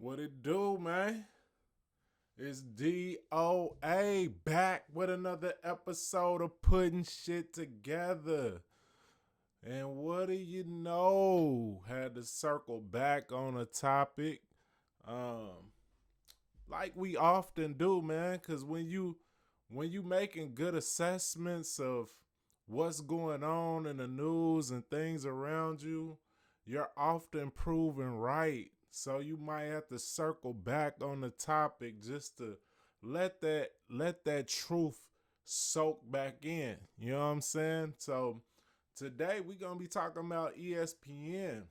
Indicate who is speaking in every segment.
Speaker 1: What it do, man? It's DOA back with another episode of putting shit together. And what do you know? Had to circle back on a topic. Um, like we often do, man, cause when you making good assessments of what's going on in the news and things around you, you're often proven right. So you might have to circle back on the topic just to let that truth soak back in. You know what I'm saying? So today we're gonna be talking about ESPN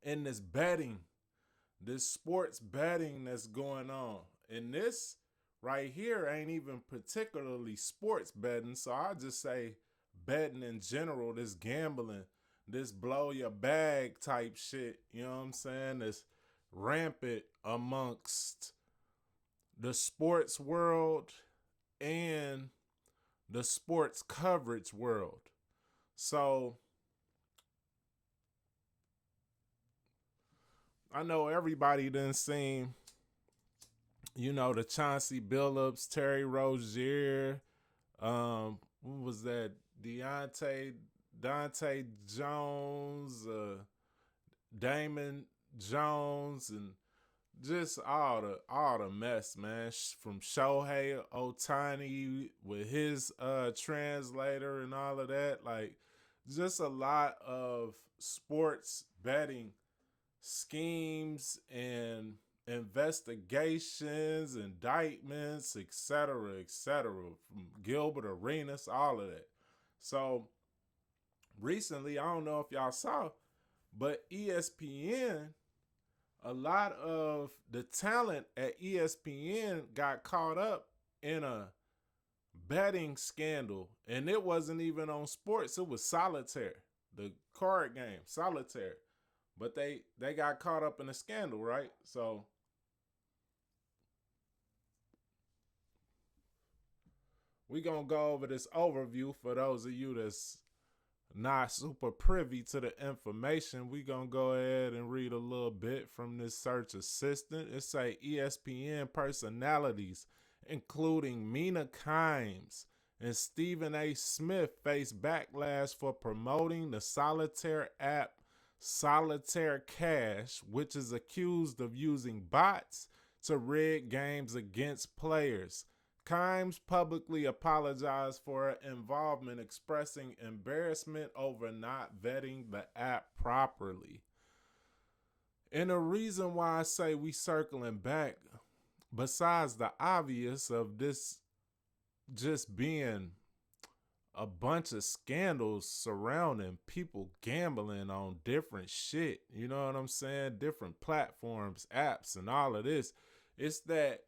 Speaker 1: and this sports betting that's going on. And this right here ain't even particularly sports betting, so I'll just say betting in general, this gambling, this blow your bag type shit, you know what I'm saying? This rampant amongst the sports world and the sports coverage world. So I know everybody done seen, the Chauncey Billups, Terry Rozier, what was that? Dante Jones, Damon Jones, and just all the mess, man. From Shohei Otani with his translator and all of that, like just a lot of sports betting schemes and investigations, indictments, etc., from Gilbert Arenas, all of that. So recently, I don't know if y'all saw, but ESPN, a lot of the talent at ESPN got caught up in a betting scandal, and it wasn't even on sports. It was solitaire, the card game, solitaire. But they got caught up in a scandal, right? So we gonna go over this overview for those of you that's not super privy to the information. We gonna go ahead and read a little bit from this search assistant. It say ESPN personalities, including Mina Kimes and Stephen A. Smith, face backlash for promoting the solitaire app Solitaire Cash, which is accused of using bots to rig games against players. Kimes publicly apologized for her involvement, expressing embarrassment over not vetting the app properly. And the reason why I say we circling back, besides the obvious of this just being a bunch of scandals surrounding people gambling on different shit, you know what I'm saying? Different platforms, apps, and all of this. It's that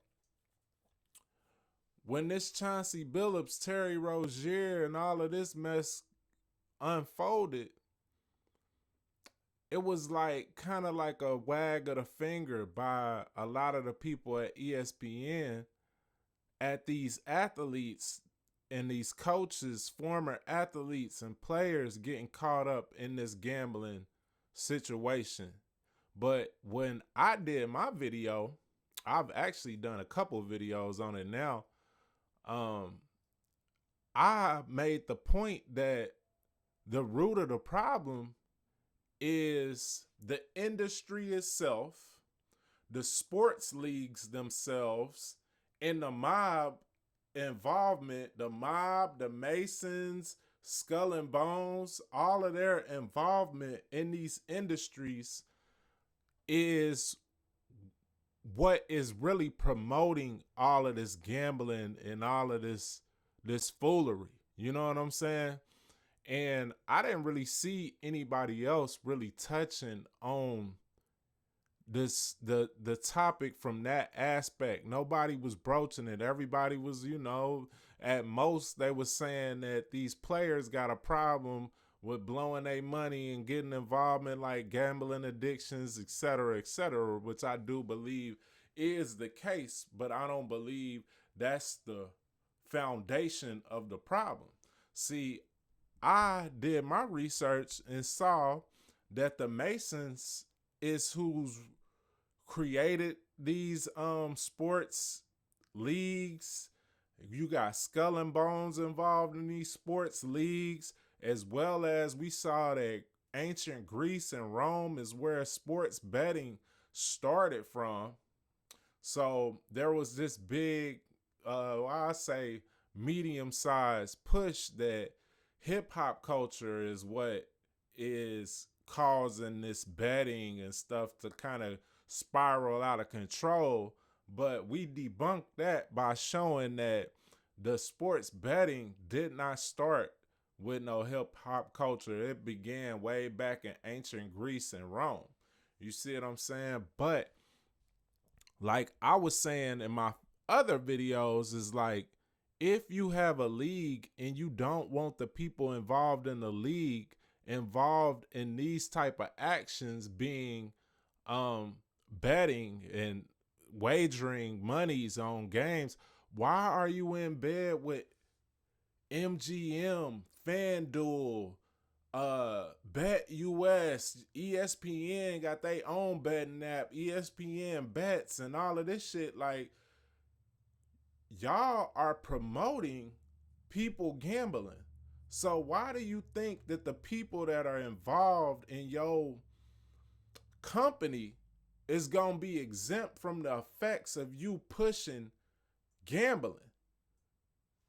Speaker 1: when this Chauncey Billups, Terry Rozier, and all of this mess unfolded, it was like kind of like a wag of the finger by a lot of the people at ESPN at these athletes and these coaches, former athletes and players getting caught up in this gambling situation. But when I did my video, I've actually done a couple videos on it now. I made the point that the root of the problem is the industry itself, the sports leagues themselves, and the mob involvement, the mob, the Masons, Skull and Bones, all of their involvement in these industries is what is really promoting all of this gambling and all of this foolery. You know what I'm saying? And I didn't really see anybody else really touching on the topic from that aspect. Nobody was broaching it. Everybody was, at most they was saying that these players got a problem with blowing their money and getting involvement like gambling addictions, etc., which I do believe is the case, but I don't believe that's the foundation of the problem. See, I did my research and saw that the Masons is created these sports leagues. You got Skull and Bones involved in these sports leagues, as well as we saw that ancient Greece and Rome is where sports betting started from. So there was this big, I say, medium-sized push that hip hop culture is what is causing this betting and stuff to kind of spiral out of control. But we debunked that by showing that the sports betting did not start with no hip hop culture. It began way back in ancient Greece and Rome. You see what I'm saying? But like I was saying in my other videos, is like, if you have a league and you don't want the people involved in the league involved in these type of actions, being betting and wagering monies on games, why are you in bed with MGM, FanDuel, Bet US, ESPN got their own betting app, ESPN Bets, and all of this shit? Like, y'all are promoting people gambling. So why do you think that the people that are involved in your company is going to be exempt from the effects of you pushing gambling?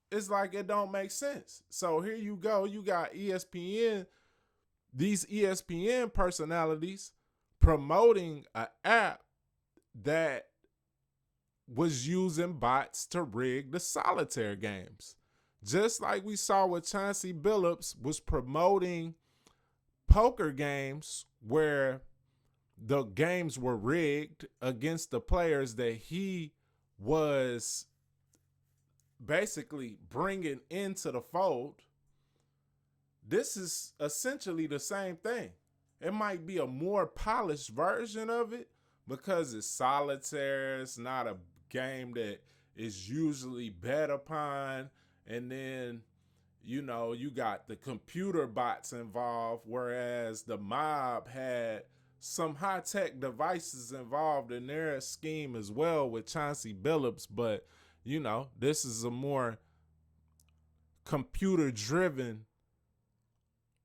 Speaker 1: It's like it don't make sense. So here you go. You got ESPN, these ESPN personalities promoting an app that was using bots to rig the solitaire games. Just like we saw with Chauncey Billups was promoting poker games where the games were rigged against the players that he was basically bringing into the fold. This is essentially the same thing. It might be a more polished version of it because it's solitaire. It's not a game that is usually bet upon. And then, you know, you got the computer bots involved, whereas the mob had some high-tech devices involved in their scheme as well with Chauncey Billups. But, you know, this is a more computer-driven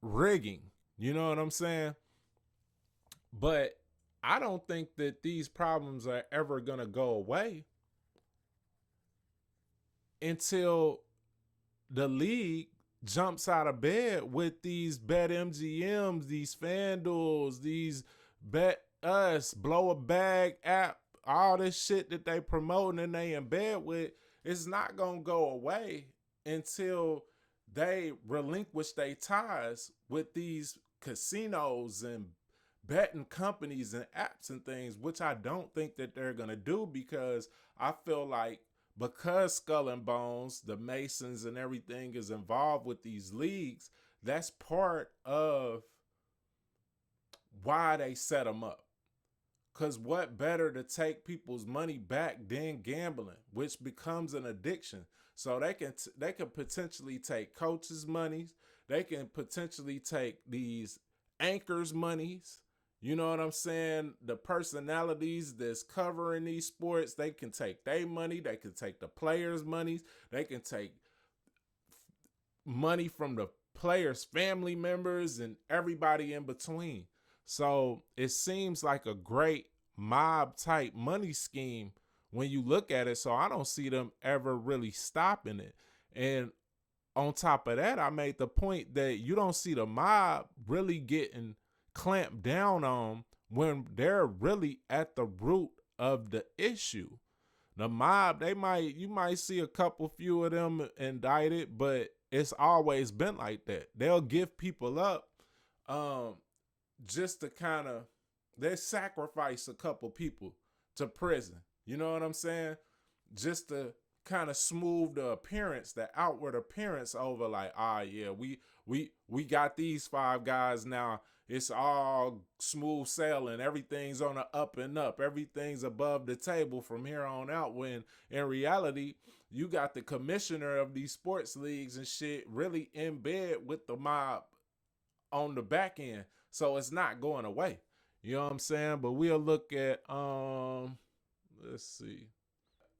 Speaker 1: rigging. You know what I'm saying? But I don't think that these problems are ever going to go away until the league jumps out of bed with these Bet MGMs, these FanDuels, these Bet Us, Blow a Bag app, all this shit that they promoting and they in bed with. It's not going to go away until they relinquish their ties with these casinos and betting companies and apps and things, which I don't think that they're going to do, because I feel like because Skull and Bones, the Masons and everything is involved with these leagues, that's part of why they set them up. Because what better to take people's money back than gambling, which becomes an addiction. So they can potentially take coaches' monies. They can potentially take these anchors' monies. You know what I'm saying? The personalities that's covering these sports, they can take their money. They can take the players' monies. They can take money from the players' family members and everybody in between. So it seems like a great mob type money scheme when you look at it. So I don't see them ever really stopping it. And on top of that, I made the point that you don't see the mob really getting clamped down on when they're really at the root of the issue. The mob, you might see a few of them indicted, but it's always been like that. They'll give people up just to kind of, they sacrifice a couple people to prison. You know what I'm saying? Just to kind of smooth the appearance, the outward appearance over, like, yeah, we got these 5 guys now. It's all smooth sailing. Everything's on the up and up. Everything's above the table from here on out. When in reality, you got the commissioner of these sports leagues and shit really in bed with the mob on the back end. So it's not going away. You know what I'm saying? But we'll look at let's see.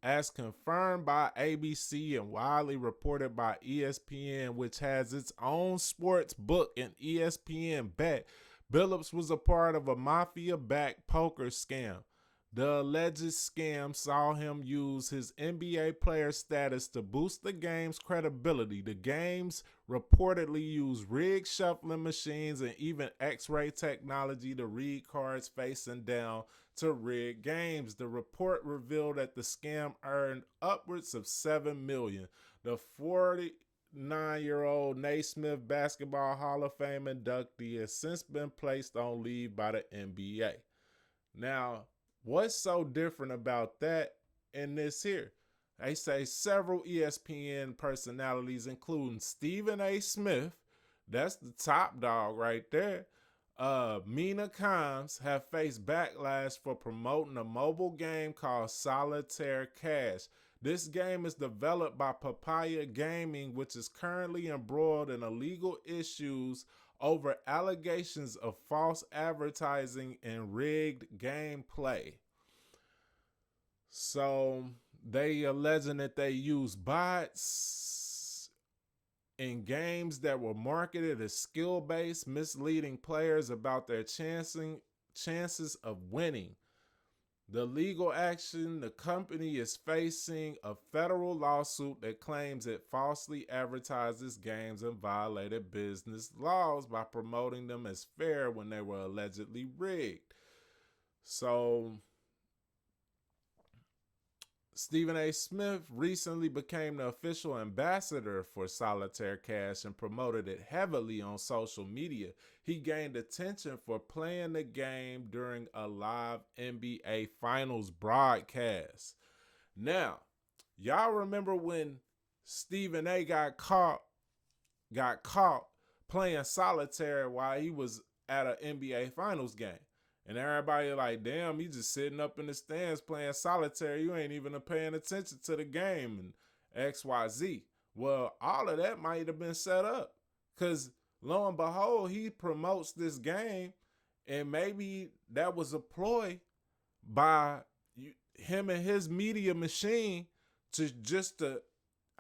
Speaker 1: As confirmed by ABC and widely reported by ESPN, which has its own sports book and ESPN Bet, Billups was a part of a mafia-backed poker scam. The alleged scam saw him use his NBA player status to boost the game's credibility. The games reportedly used rigged shuffling machines and even X-ray technology to read cards facing down to rig games. The report revealed that the scam earned upwards of $7 million. The 49-year-old Naismith Basketball Hall of Fame inductee has since been placed on leave by the NBA. Now, what's so different about that and this here? They say several ESPN personalities, including Stephen A. Smith, that's the top dog right there, Mina Kimes, have faced backlash for promoting a mobile game called Solitairy. This game is developed by Papaya Gaming, which is currently embroiled in illegal issues over allegations of false advertising and rigged gameplay. So they alleging that they use bots in games that were marketed as skill-based, misleading players about their chances of winning. The legal action, the company is facing a federal lawsuit that claims it falsely advertises games and violated business laws by promoting them as fair when they were allegedly rigged. So Stephen A. Smith recently became the official ambassador for Solitaire Cash and promoted it heavily on social media. He gained attention for playing the game during a live NBA Finals broadcast. Now, y'all remember when Stephen A. got caught playing solitaire while he was at an NBA Finals game? And everybody like, damn, you just sitting up in the stands playing solitaire. You ain't even paying attention to the game and XYZ. Well, all of that might have been set up. Because lo and behold, he promotes this game. And maybe that was a ploy by him and his media machine to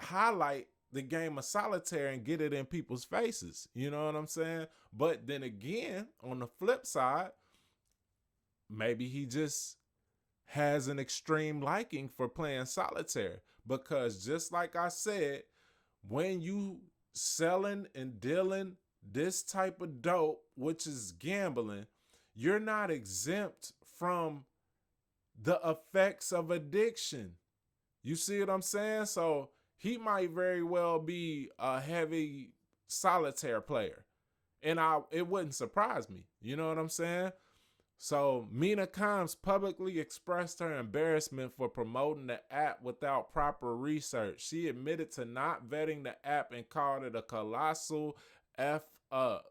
Speaker 1: highlight the game of solitaire and get it in people's faces. You know what I'm saying? But then again, on the flip side, maybe he just has an extreme liking for playing solitaire, because just like I said, when you selling and dealing this type of dope, which is gambling, you're not exempt from the effects of addiction. You see what I'm saying? So he might very well be a heavy solitaire player, and it wouldn't surprise me. You know what I'm saying? So Mina Kimes publicly expressed her embarrassment for promoting the app without proper research. She admitted to not vetting the app and called it a colossal F up.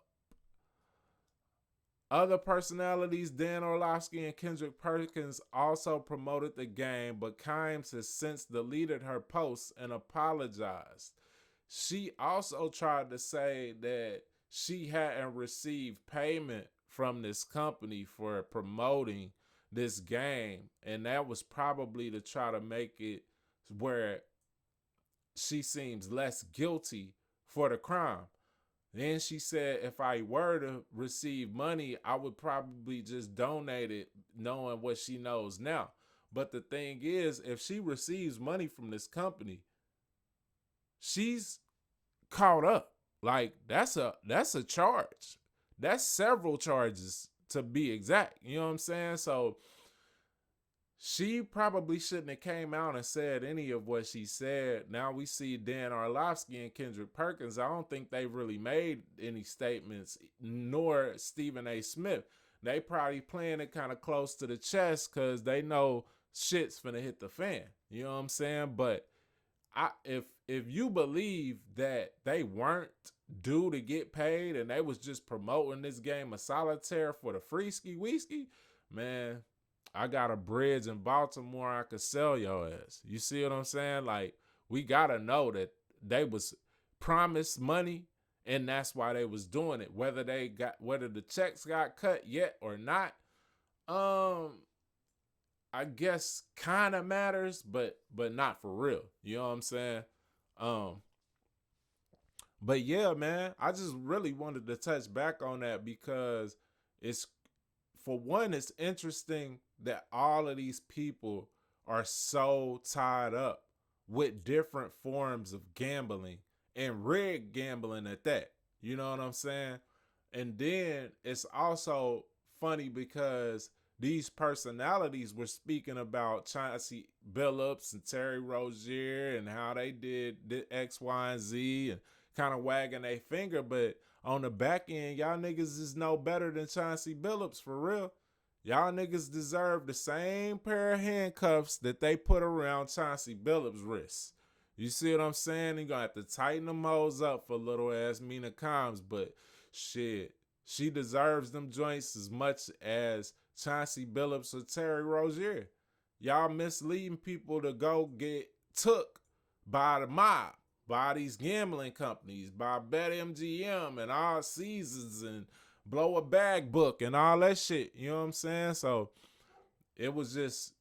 Speaker 1: Other personalities, Dan Orlovsky and Kendrick Perkins, also promoted the game, but Kimes has since deleted her posts and apologized. She also tried to say that she hadn't received payment from this company for promoting this game, and that was probably to try to make it where she seems less guilty for the crime. Then she said, if I were to receive money, I would probably just donate it, knowing what she knows now. But the thing is, if she receives money from this company, she's caught up. Like, that's a charge. That's several charges to be exact. You know what I'm saying? So she probably shouldn't have came out and said any of what she said. Now we see Dan Orlovsky and Kendrick Perkins. I don't think they really made any statements, nor Stephen A. Smith. They probably playing it kind of close to the chest because they know shit's finna hit the fan. You know what I'm saying? But if you believe that they weren't due to get paid and they was just promoting this game of solitaire for the free ski whiskey, man, I got a bridge in Baltimore I could sell your ass. You see what I'm saying? Like, we gotta know that they was promised money and that's why they was doing it. Whether the checks got cut yet or not, Um, I guess kind of matters, but not for real. You know what I'm saying? Um, but yeah, man, I just really wanted to touch back on that because it's for one, it's interesting that all of these people are so tied up with different forms of gambling and rigged gambling at that. You know what I'm saying? And then it's also funny because these personalities were speaking about Chauncey Billups and Terry Rozier and how they did the X, Y, and Z and kind of wagging their finger. But on the back end, y'all niggas is no better than Chauncey Billups for real. Y'all niggas deserve the same pair of handcuffs that they put around Chauncey Billups' wrists. You see what I'm saying? You gonna have to tighten them hoes up for little ass Mina Combs, but shit, she deserves them joints as much as Chauncey Billups or Terry Rozier. Y'all misleading people to go get took by the mob, by these gambling companies, by BetMGM and All Seasons and Blow a Bag Book and all that shit. You know what I'm saying? So it was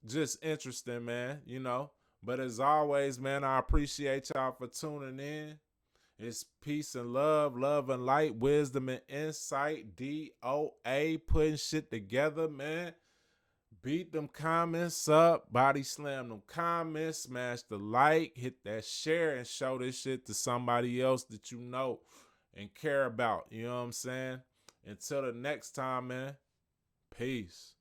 Speaker 1: just interesting, man, you know. But as always, man, I appreciate y'all for tuning in. It's peace and love and light, wisdom and insight. DOA, putting shit together, man. Beat them comments up, body slam them comments, smash the like, hit that share, and show this shit to somebody else that you know and care about. You know what I'm saying? Until the next time, man. Peace.